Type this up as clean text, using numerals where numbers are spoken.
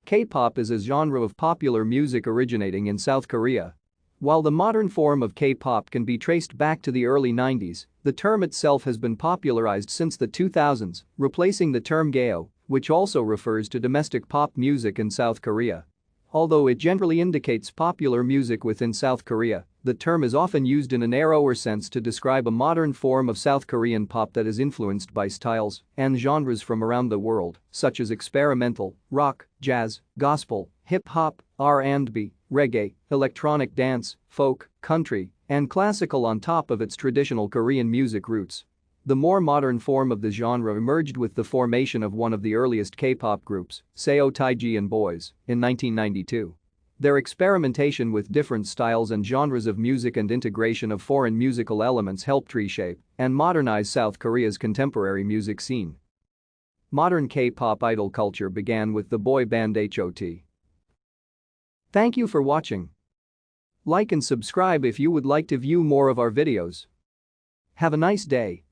K-pop is a genre of popular music originating in South Korea. While the modern form of K-pop can be traced back to the early 90s, the term itself has been popularized since the 2000s, replacing the term Gayo, which also refers to domestic pop music in South Korea. Although it generally indicates popular music within South Korea, the term is often used in a narrower sense to describe a modern form of South Korean pop that is influenced by styles and genres from around the world, such as experimental, rock, jazz, gospel, hip-hop, R&B, reggae, electronic dance, folk, country, and classical on top of its traditional Korean music roots. The more modern form of the genre emerged with the formation of one of the earliest K-pop groups, Seo Taiji and Boys, in 1992. Their experimentation with different styles and genres of music and integration of foreign musical elements helped reshape and modernize South Korea's contemporary music scene. Modern K-pop idol culture began with the boy band HOT. Thank you for watching. Like and subscribe if you would like to view more of our videos. Have a nice day.